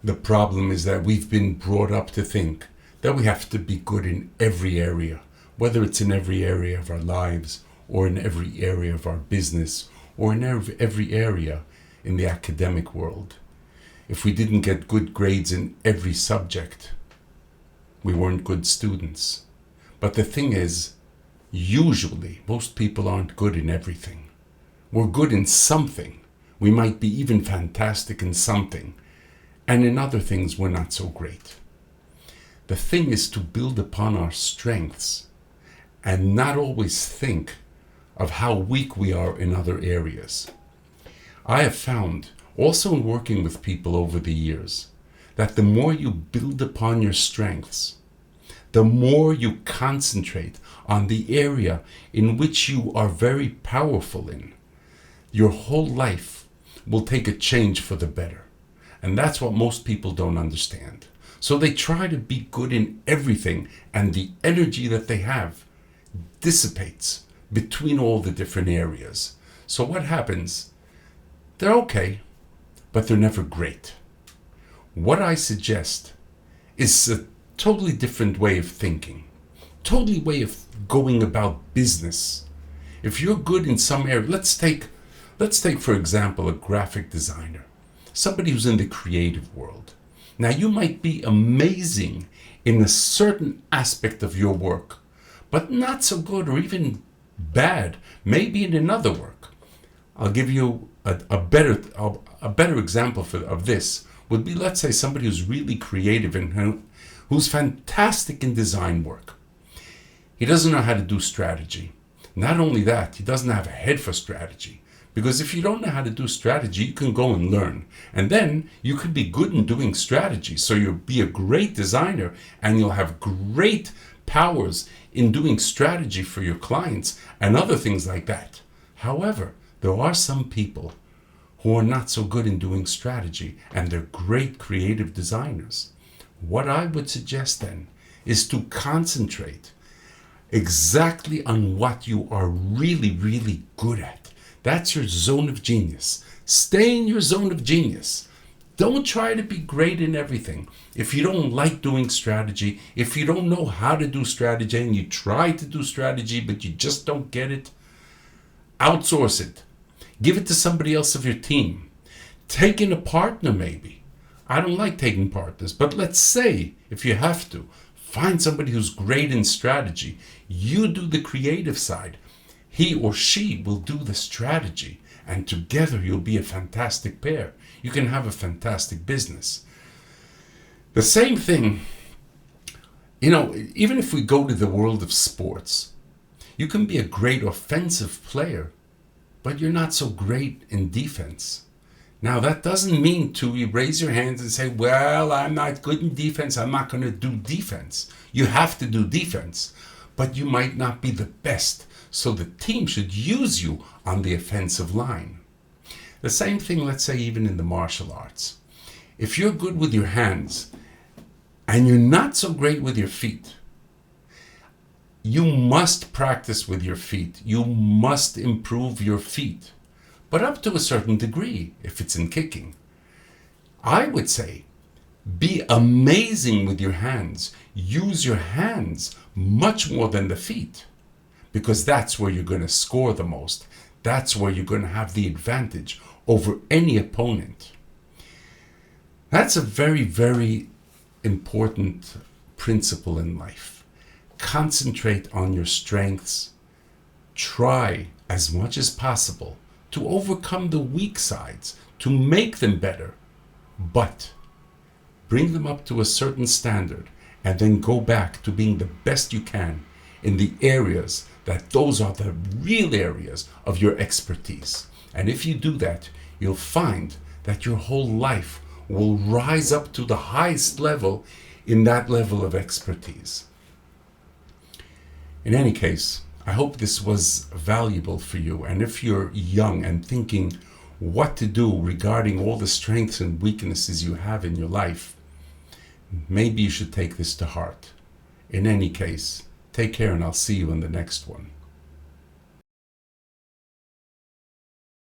The problem is that we've been brought up to think that we have to be good in every area, whether it's in every area of our lives, or in every area of our business, or in every area in the academic world. If we didn't get good grades in every subject, we weren't good students. But the thing is, usually, most people aren't good in everything. We're good in something. We might be even fantastic in something. And in other things, we're not so great. The thing is to build upon our strengths and not always think of how weak we are in other areas. I have found, also in working with people over the years, that the more you build upon your strengths, the more you concentrate on the area in which you are very powerful in, your whole life will take a change for the better. And that's what most people don't understand. So they try to be good in everything, and the energy that they have dissipates between all the different areas. So what happens? They're okay, but they're never great. What I suggest is a totally different way of thinking, totally way of going about business. If you're good in some area, let's take for example a graphic designer, somebody who's in the creative world. Now you might be amazing in a certain aspect of your work, but not so good or even bad maybe in another work. I'll give you a better example of this would be, let's say, somebody who's really creative and who's fantastic in design work. He doesn't know how to do strategy. Not only that, he doesn't have a head for strategy. Because if you don't know how to do strategy, you can go and learn. And then you could be good in doing strategy. So you'll be a great designer and you'll have great powers in doing strategy for your clients and other things like that. However, there are some people who are not so good in doing strategy and they're great creative designers. What I would suggest then is to concentrate exactly on what you are really, really good at. That's your zone of genius. Stay in your zone of genius. Don't try to be great in everything. If you don't like doing strategy, if you don't know how to do strategy and you try to do strategy but you just don't get it, outsource it. Give it to somebody else of your team. Take in a partner maybe. I don't like taking partners, but let's say if you have to, find somebody who's great in strategy. You do the creative side. He or she will do the strategy, and together you'll be a fantastic pair. You can have a fantastic business. The same thing, even if we go to the world of sports, you can be a great offensive player, but you're not so great in defense. Now, that doesn't mean to raise your hands and say, well, I'm not good in defense, I'm not going to do defense. You have to do defense, but you might not be the best. So the team should use you on the offensive line. The same thing, let's say, even in the martial arts. If you're good with your hands and you're not so great with your feet, you must practice with your feet. You must improve your feet, but up to a certain degree if it's in kicking. I would say be amazing with your hands. Use your hands much more than the feet, because that's where you're going to score the most. That's where you're going to have the advantage over any opponent. That's a very, very important principle in life. Concentrate on your strengths. Try as much as possible to overcome the weak sides, to make them better, but bring them up to a certain standard and then go back to being the best you can in the areas that those are the real areas of your expertise. And if you do that, you'll find that your whole life will rise up to the highest level in that level of expertise. In any case, I hope this was valuable for you. And if you're young and thinking what to do regarding all the strengths and weaknesses you have in your life, maybe you should take this to heart. In any case, take care, and I'll see you in the next one.